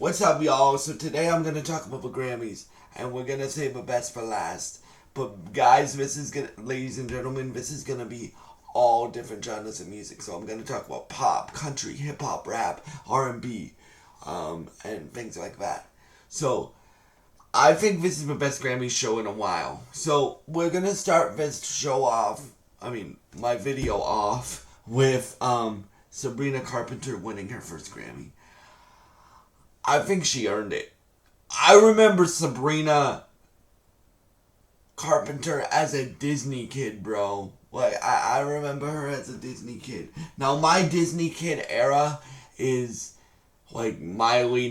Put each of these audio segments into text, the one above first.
What's up, y'all? So today I'm gonna talk about the Grammys, and we're gonna save the best for last. But guys, ladies and gentlemen, this is gonna be all different genres of music. So I'm gonna talk about pop, country, hip hop, rap, R&B, and things like that. So I think this is the best Grammy show in a while. So we're gonna start this show off. My video off with Sabrina Carpenter winning her first Grammy. I think she earned it. I remember Sabrina Carpenter as a Disney kid, bro. I remember her as a Disney kid. Now, my Disney kid era is like Miley,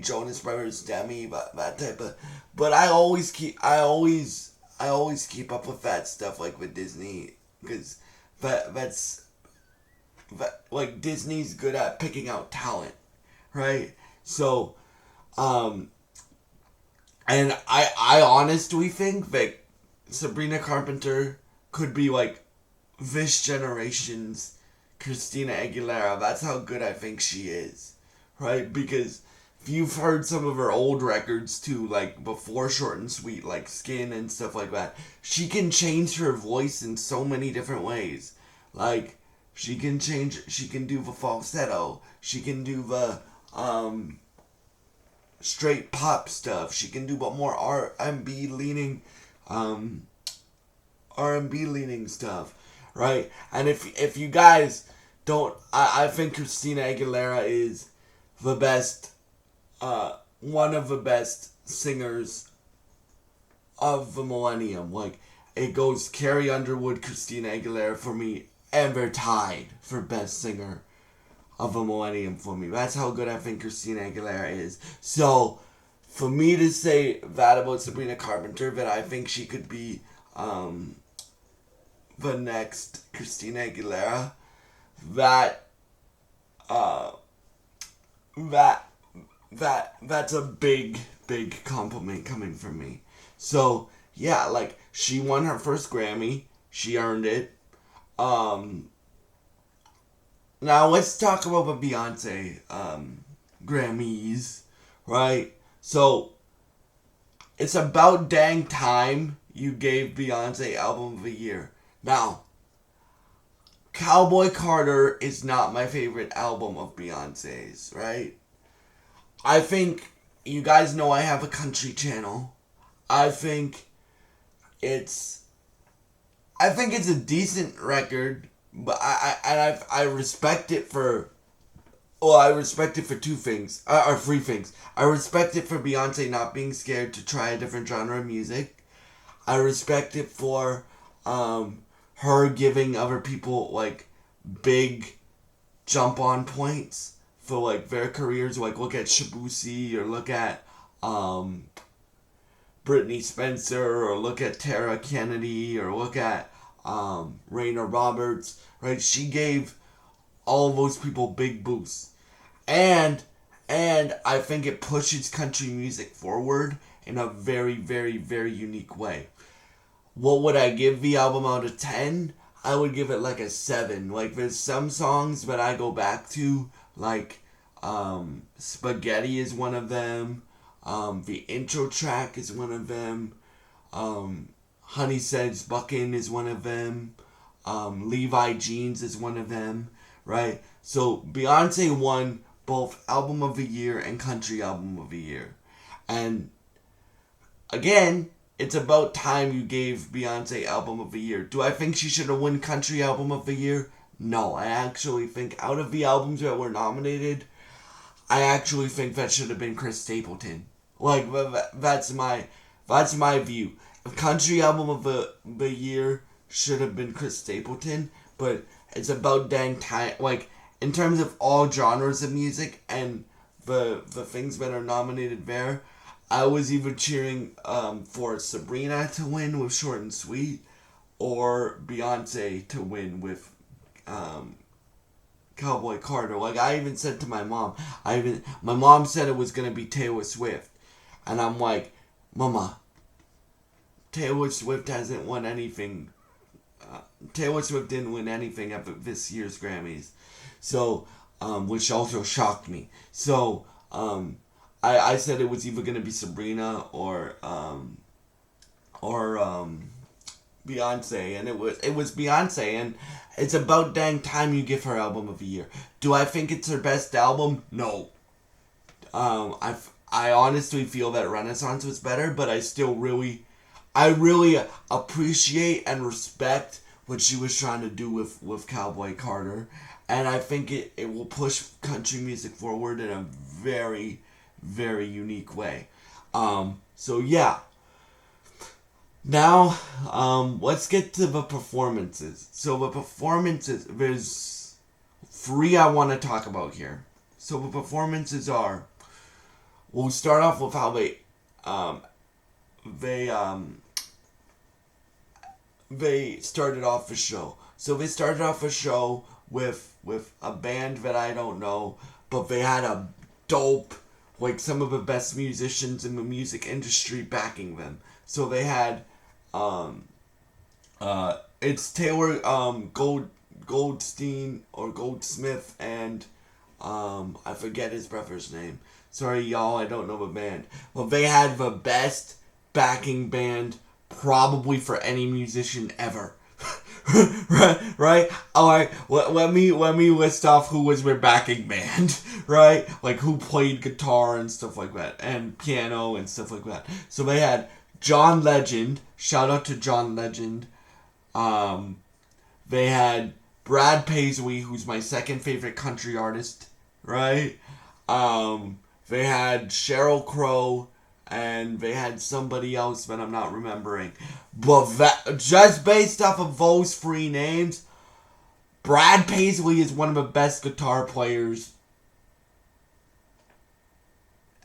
Jonas Brothers, Demi, that type of. But I always keep up with that stuff, like with Disney, because that's like Disney's good at picking out talent, right? So, and I honestly think that Sabrina Carpenter could be like this generation's Christina Aguilera. That's how good I think she is, right? Because if you've heard some of her old records too, like before Short and Sweet, like Skin and stuff like that, she can change her voice in so many different ways. Like, she can do the falsetto. She can do the straight pop stuff. She can do but more R&B leaning stuff, right? And if you guys don't, I think Christina Aguilera is the best, one of the best singers of the millennium. Like, it goes Carrie Underwood, Christina Aguilera for me, and they're tied for best singer of the millennium for me. That's how good I think Christina Aguilera is. So, for me to say that about Sabrina Carpenter, that I think she could be the next Christina Aguilera, that's a big compliment coming from me. So yeah, like, she won her first Grammy. She earned it. Now let's talk about the Beyonce Grammys, right? So it's about dang time you gave Beyonce Album of the Year. Now, Cowboy Carter is not my favorite album of Beyonce's, right? I think you guys know I have a country channel. I think it's a decent record, but I respect it for. Well, I respect it for two things, or three things. I respect it for Beyonce not being scared to try a different genre of music. I respect it for her giving other people like big jump on points for like their careers. Like, look at Shabusi, or look at Brittany Spencer, or look at Tara Kennedy, or look at Raina Roberts, right? She gave all those people big boosts. And I think it pushes country music forward in a very, very, very unique way. What would I give the album out of 10? I would give it like a 7. Like, there's some songs that I go back to, like Spaghetti is one of them. The intro track is one of them. Honey Says Buckin' is one of them. Levi Jeans is one of them, right? So Beyonce won both Album of the Year and Country Album of the Year. And again, it's about time you gave Beyonce Album of the Year. Do I think she should have won Country Album of the Year? No, I actually think out of the albums that were nominated, I actually think that should have been Chris Stapleton. Like, that's my view. Country Album of the Year should have been Chris Stapleton, but it's about dang time. Like, in terms of all genres of music and the things that are nominated there, I was either cheering for Sabrina to win with Short and Sweet, or Beyonce to win with Cowboy Carter. Like, I even said to my mom, my mom said it was gonna be Taylor Swift, and I'm like, Mama, Taylor Swift hasn't won anything. Taylor Swift didn't win anything at this year's Grammys. So which also shocked me. So I said it was either gonna be Sabrina or Beyonce, and it was Beyonce, and it's about dang time you give her album of the year. Do I think it's her best album? No. I honestly feel that Renaissance was better, but I really appreciate and respect what she was trying to do with Cowboy Carter, and I think it will push country music forward in a very, very unique way. So yeah. Now, let's get to the performances. So the performances, there's three I want to talk about here. So the performances are, we'll start off with how they they started off the show. So they started off the show with a band that I don't know, but they had a dope, like some of the best musicians in the music industry backing them. So they had it's Taylor Goldstein or Goldsmith and I forget his brother's name. Sorry y'all, I don't know the band. Well, they had the best backing band probably for any musician ever. right? Alright, let me list off who was their backing band, right? Like who played guitar and stuff like that, and piano and stuff like that. So they had John Legend, shout out to John Legend. They had Brad Paisley, who's my second favorite country artist, right? They had Sheryl Crow, and they had somebody else that I'm not remembering. But that, just based off of those three names, Brad Paisley is one of the best guitar players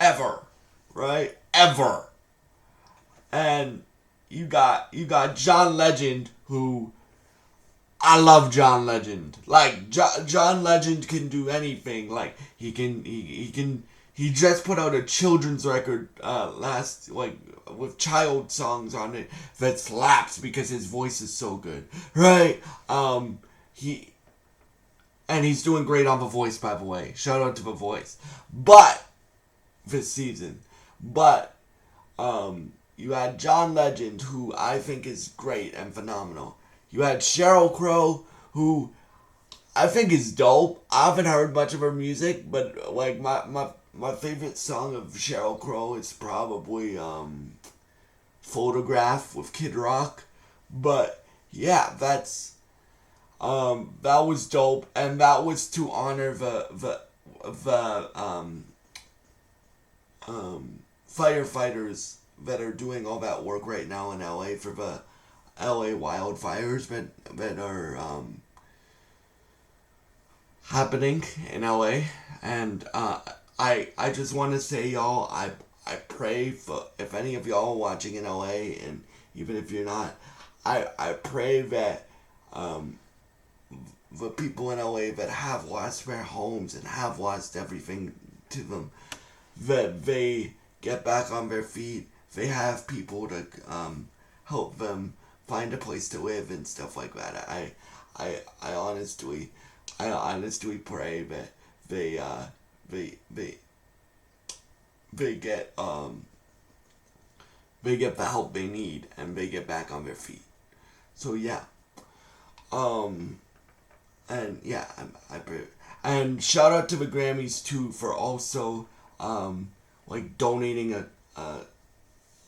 ever, right? Ever. And you got John Legend, who I love John Legend. Like John Legend can do anything. Like he just put out a children's record last, like, with child songs on it that slaps because his voice is so good, right? He's doing great on The Voice, by the way. Shout out to The Voice. But this season, you had John Legend, who I think is great and phenomenal. You had Sheryl Crow, who I think is dope. I haven't heard much of her music, but like my favorite song of Sheryl Crow is probably Photograph with Kid Rock. But yeah, that was dope, and that was to honor the firefighters that are doing all that work right now in LA for the LA wildfires that are happening in LA. And I just want to say, y'all, I pray for, if any of y'all watching in LA, and even if you're not, I pray that the people in LA that have lost their homes and have lost everything to them, that they get back on their feet. They have people to help them find a place to live and stuff like that. I honestly pray that they get the help they need and they get back on their feet. So yeah, and yeah, I pray. And shout out to the Grammys too for also like donating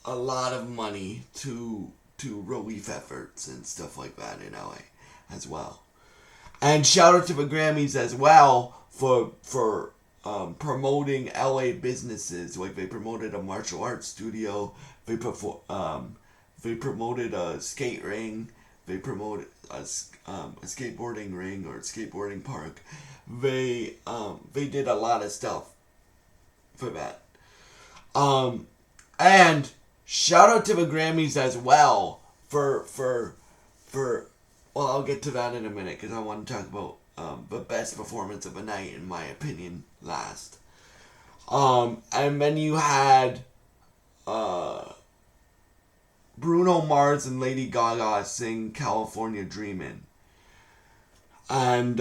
a lot of money to relief efforts and stuff like that in LA as well. And shout out to the Grammys as well for promoting LA businesses. Like they promoted a martial arts studio, they promoted a skate ring, they promoted a skateboarding ring or skateboarding park. They did a lot of stuff for that. And shout out to the Grammys as well for well, I'll get to that in a minute because I want to talk about the best performance of the night, in my opinion, last. And then you had Bruno Mars and Lady Gaga sing California Dreamin'. And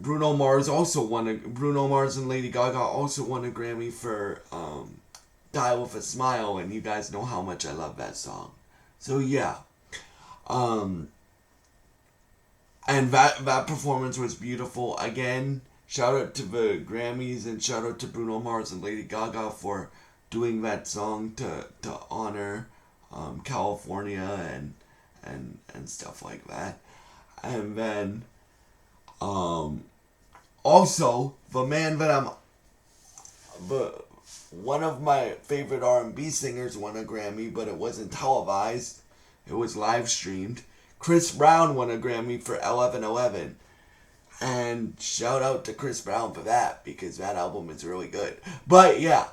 Bruno Mars and Lady Gaga also won a Grammy for Die With a Smile, and you guys know how much I love that song. So yeah. And that performance was beautiful. Again, shout out to the Grammys and shout out to Bruno Mars and Lady Gaga for doing that song to honor California and stuff like that. And then also the man that one of my favorite R&B singers won a Grammy, but it wasn't televised. It was live streamed. Chris Brown won a Grammy for 1111. And shout out to Chris Brown for that, because that album is really good. But yeah.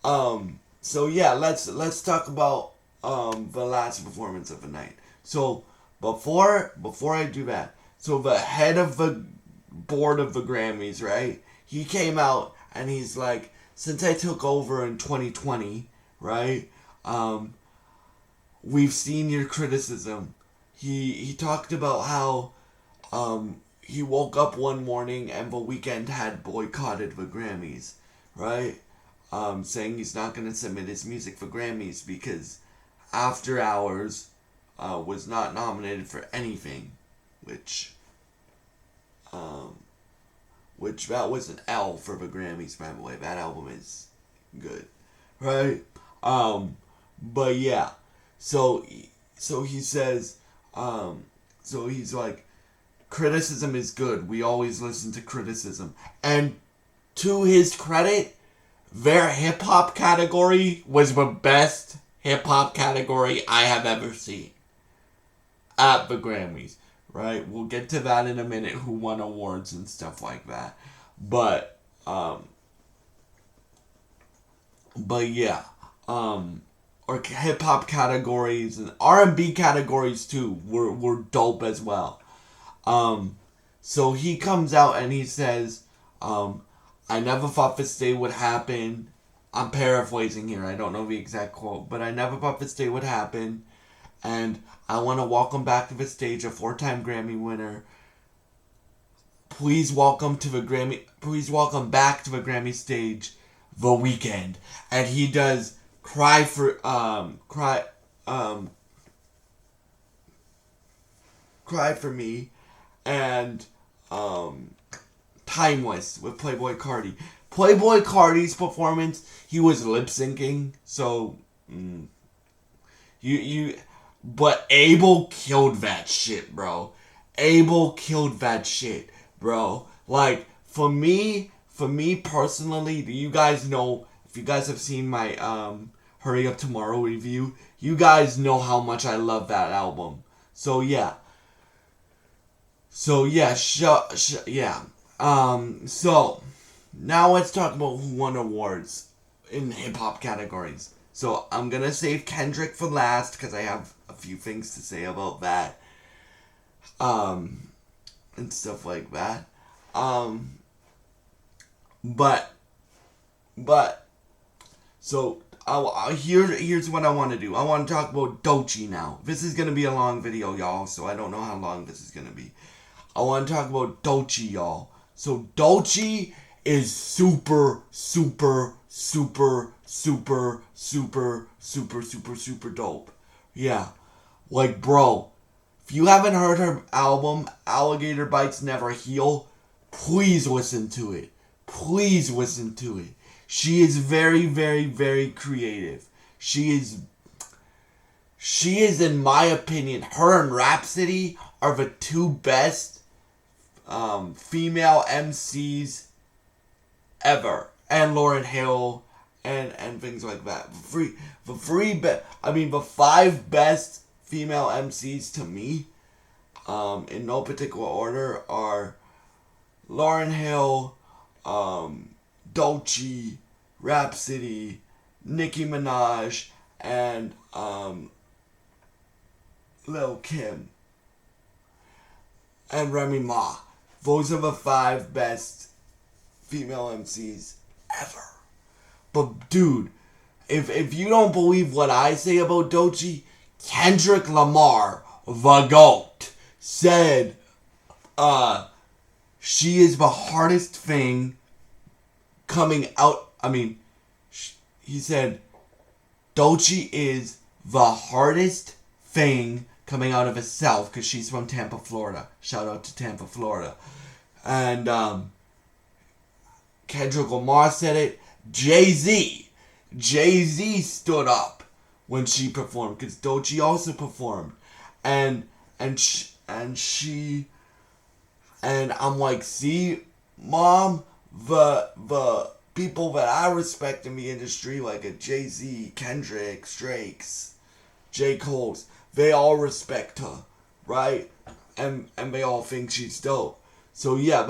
So yeah, let's talk about the last performance of the night. So before I do that, so the head of the board of the Grammys, right? He came out and he's like, since I took over in 2020, right? We've seen your criticism. He talked about how he woke up one morning and The Weeknd had boycotted the Grammys, right? Saying he's not going to submit his music for Grammys because After Hours was not nominated for anything, which that was an L for the Grammys, by the way. That album is good, right? But yeah, so he says, so he's like, criticism is good. We always listen to criticism. And to his credit, their hip-hop category was the best hip-hop category I have ever seen at the Grammys, right? We'll get to that in a minute, who won awards and stuff like that. But yeah, or hip-hop categories and R&B categories too were dope as well. So he comes out and he says, I never thought this day would happen. I'm paraphrasing here. I don't know the exact quote, but I never thought this day would happen. And I want to welcome back to the stage a 4-time Grammy winner. Please welcome back to the Grammy stage, The Weeknd. And he does Cry for Me and Timeless with Playboi Carti. Playboi Carti's performance, he was lip syncing, so but Abel killed that shit, bro. Abel killed that shit, bro. Like, for me personally, you guys know, if you guys have seen my Hurry Up Tomorrow review, you guys know how much I love that album. So yeah. So now let's talk about who won awards in hip-hop categories. So I'm going to save Kendrick for last because I have a few things to say about that. And stuff like that. So here's what I want to do. I want to talk about Doechii now. This is going to be a long video, y'all, so I don't know how long this is going to be. I want to talk about Doechii, y'all. So Doechii is super dope. Yeah. Like, bro, if you haven't heard her album, Alligator Bites Never Heal, please listen to it. Please listen to it. She is very, very, very creative. She is, in my opinion, her and Rhapsody are the two best female MCs ever. And Lauryn Hill and things like that. The 5 best female MCs to me, in no particular order, are Lauryn Hill, Doechii, Rhapsody, Nicki Minaj, and Lil Kim, and Remy Ma. Those are the 5 best female MCs ever. But dude, if you don't believe what I say about Doechii, Kendrick Lamar, the GOAT, said she is the hardest thing coming out. I mean, he said, Doechii is the hardest thing coming out of the South, because she's from Tampa, Florida. Shout out to Tampa, Florida. And Kendrick Lamar said it. Jay-Z stood up when she performed, because Doechii also performed. And I'm like, see, Mom, the people that I respect in the industry, like a Jay-Z, Kendrick, Drake's, J. Cole's, they all respect her, right? And they all think she's dope. So yeah,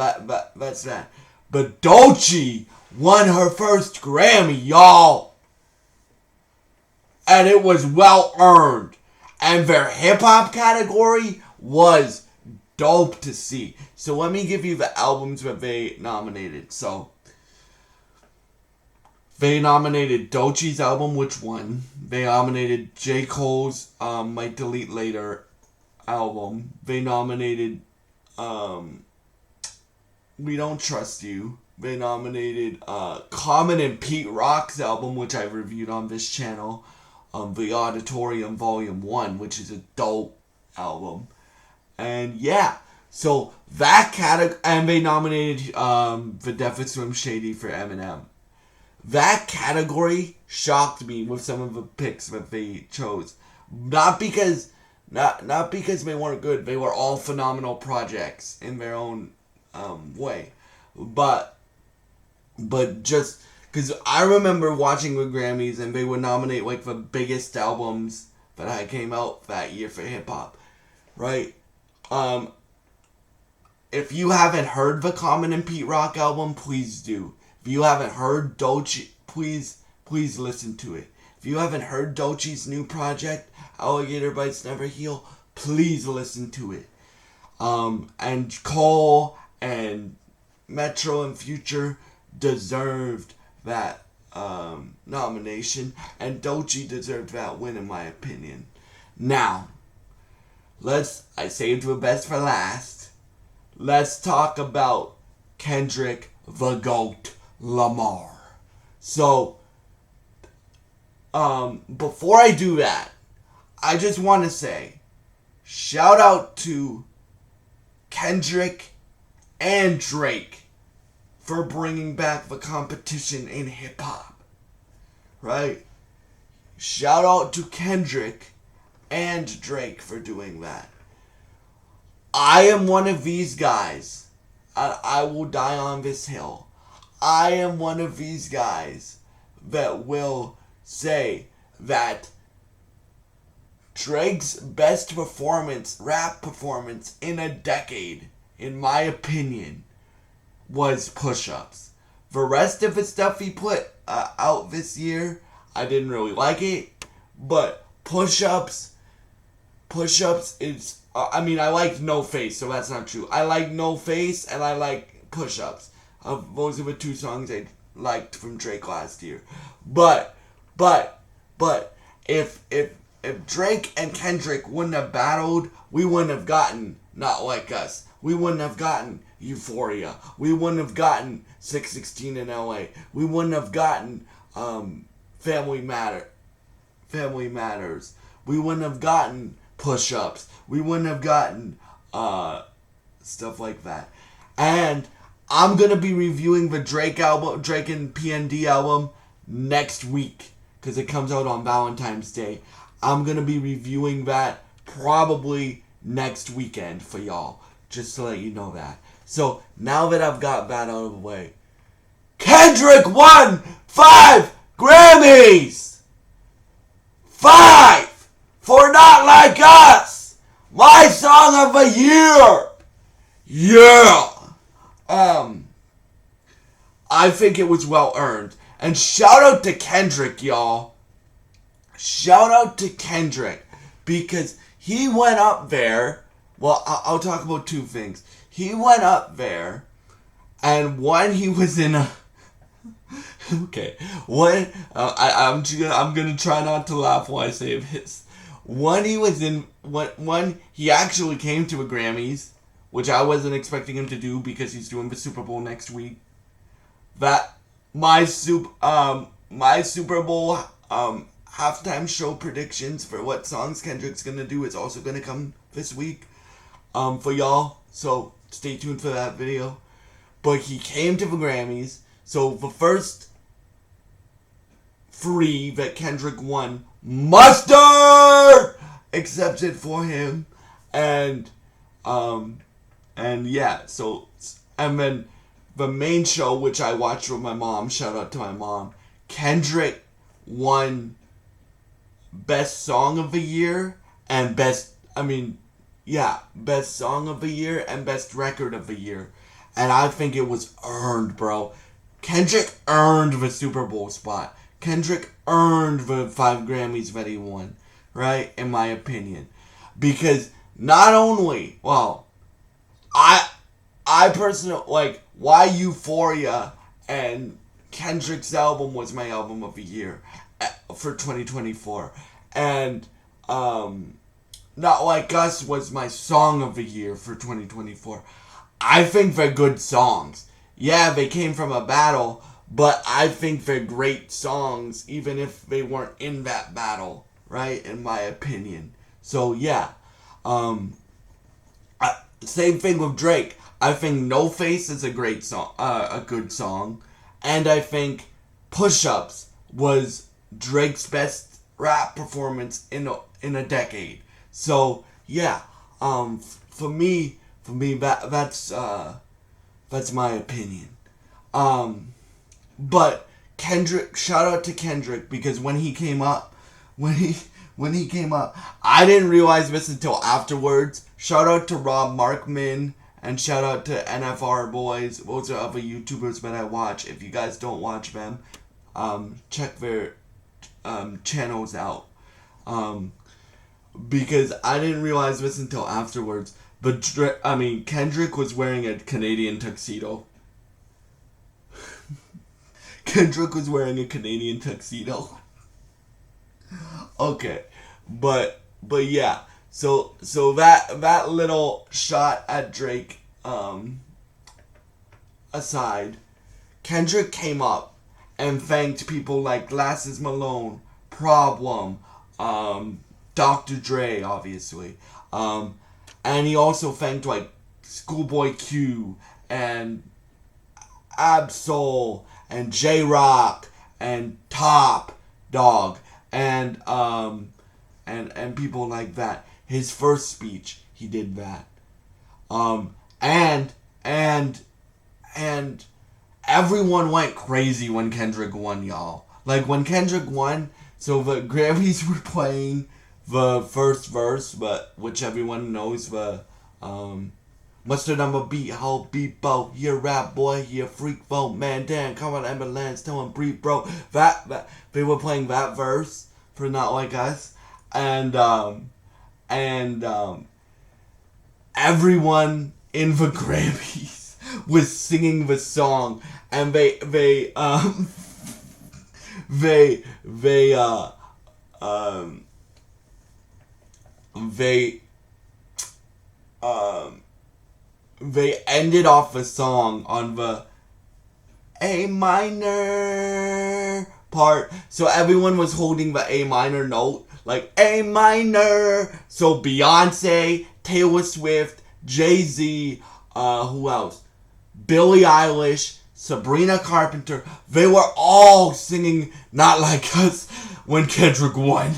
that's that. But Doechii won her first Grammy, y'all. And it was well earned. And their hip-hop category was dope to see. So let me give you the albums that they nominated. So they nominated Doechii's album, which won. They nominated J. Cole's Might Delete Later album. They nominated We Don't Trust You. They nominated Common and Pete Rock's album, which I reviewed on this channel. The Auditorium Volume 1, which is a dope album. And yeah, so that category, and they nominated The Death of Slim Shady for Eminem. That category shocked me with some of the picks that they chose. Not because they weren't good. They were all phenomenal projects in their own way. But just because I remember watching the Grammys and they would nominate like the biggest albums that had came out that year for hip hop, right? If you haven't heard the Common and Pete Rock album, please do. If you haven't heard Doechii, please listen to it. If you haven't heard Doechii's new project, Alligator Bites Never Heal, please listen to it. And Cole and Metro and Future deserved that nomination, and Doechii deserved that win, in my opinion. Now, I saved the best for last. Let's talk about Kendrick the GOAT Lamar. So, before I do that, I just want to say, shout out to Kendrick and Drake for bringing back the competition in hip-hop, right? Shout out to Kendrick and Drake for doing that. I am one of these guys. I will die on this hill. I am one of these guys that will say that Drake's best rap performance in a decade, in my opinion, was Push-Ups. The rest of the stuff he put out this year, I didn't really like it, but Push-Ups is, I liked No Face, so that's not true. I like No Face and I like Push-Ups. Those are the two songs I liked from Drake last year. But if Drake and Kendrick wouldn't have battled, we wouldn't have gotten Not Like Us. We wouldn't have gotten Euphoria. We wouldn't have gotten 616 in LA. We wouldn't have gotten Family Matters. We wouldn't have gotten Push-Ups. We wouldn't have gotten stuff like that. And I'm gonna be reviewing the Drake and PND album next week, because it comes out on Valentine's Day. I'm gonna be reviewing that probably next weekend for y'all, just to let you know that. So now that I've got that out of the way, Kendrick won 5 Grammys! 5 for Not Like Us! My song of the year! Yeah! I think it was well earned. And shout out to Kendrick, y'all. Shout out to Kendrick. Because he went up there. Well, I'll talk about two things. He went up there. And one, he was in a... Okay. One, I'm gonna try not to laugh while I say this. One, he was in... One, he actually came to a Grammys. which I wasn't expecting him to do because he's doing the Super Bowl next week. That my Super Bowl halftime show predictions for what songs Kendrick's gonna do is also gonna come this week for y'all. So stay tuned for that video. But he came to the Grammys. So the first 3 that Kendrick won, Mustard accepted for him, and yeah. So and then the main show, which I watched with my mom. Shout out to my mom. Kendrick won Best Song of the Year and Best Song of the Year and Best Record of the Year. And I think it was earned, bro. Kendrick earned the Super Bowl spot. Kendrick earned the 5 Grammys that he won, right? In my opinion. Because not only, I personally, like, Why Euphoria and Kendrick's album was my album of the year for 2024. And Not Like Us was my song of the year for 2024. I think they're good songs. Yeah, they came from a battle, but I think they're great songs even if they weren't in that battle, right? In my opinion. So yeah. Same thing with Drake. I think No Face is a great song, a good song. And I think Push Ups was Drake's best rap performance in a decade. So yeah, for me that's my opinion. But Kendrick, shout out to Kendrick, because when he came up, I didn't realize this until afterwards. Shout out to Rob Markman and shout out to NFR Boys. Those are other YouTubers that I watch. If you guys don't watch them, check their channels out. Because I didn't realize this until afterwards. But Kendrick was wearing a Canadian tuxedo. Kendrick was wearing a Canadian tuxedo. Okay, but yeah. So that little shot at Drake aside, Kendrick came up and thanked people like Glasses Malone, Problem, Dr. Dre, obviously, and he also thanked like Schoolboy Q and Absol and J-Rock and Top Dog and people like that. His first speech, he did that. And everyone went crazy when Kendrick won, y'all. Like when Kendrick won, so the Grammys were playing the first verse, but which everyone knows, the Mustard on my beat, whole beat, bro. You a rap boy, you a freak, bro. Man, damn, come on, ambulance, tell him breathe, bro. That they were playing that verse for Not Like Us, and everyone in the Grammys was singing the song, and they ended off the song on the A minor part. So everyone was holding the A minor note, like A minor. So Beyonce, Taylor Swift, Jay-Z, who else? Billie Eilish, Sabrina Carpenter, they were all singing Not Like Us when Kendrick won.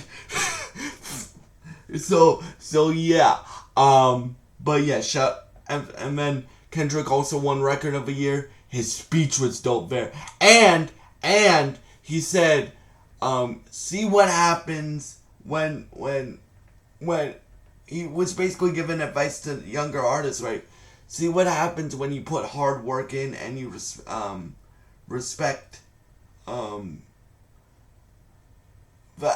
So yeah. But yeah, and then Kendrick also won Record of the Year. His speech was dope there. And he said, see what happens when he was basically giving advice to younger artists, right? See what happens when you put hard work in and you respect the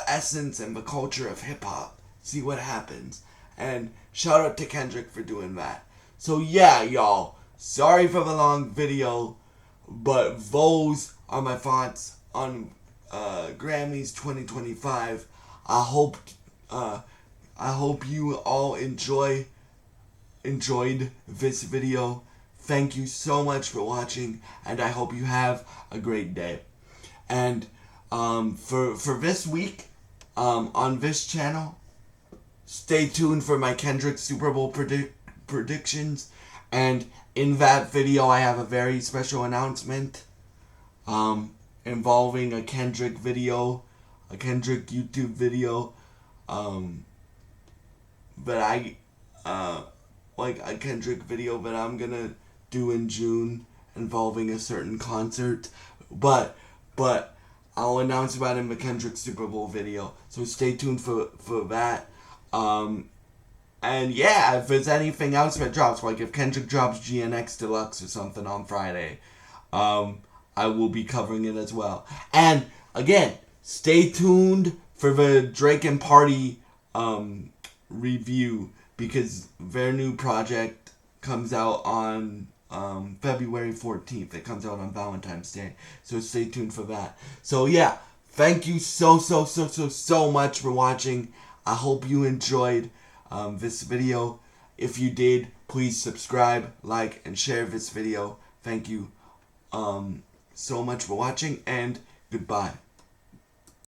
essence and the culture of hip-hop. See what happens. And shout out to Kendrick for doing that. So yeah, y'all. Sorry for the long video, but those are my thoughts on Grammys 2025. I hope you all enjoy enjoyed this video. Thank you so much for watching, and I hope you have a great day. And for this week, on this channel, stay tuned for my Kendrick Super Bowl predictions. And in that video, I have a very special announcement involving a Kendrick video, a Kendrick YouTube video, like a Kendrick video that I'm gonna do in June involving a certain concert. But I'll announce about it in the Kendrick Super Bowl video. So stay tuned for that. And yeah, if there's anything else that drops, like if Kendrick drops GNX Deluxe or something on Friday, I will be covering it as well. And again, stay tuned for the Drake and Party review, because their new project comes out on February 14th. It comes out on Valentine's Day. So stay tuned for that. So yeah, thank you so much for watching. I hope you enjoyed this video. If you did, please subscribe, like, and share this video. Thank you so much for watching, and goodbye.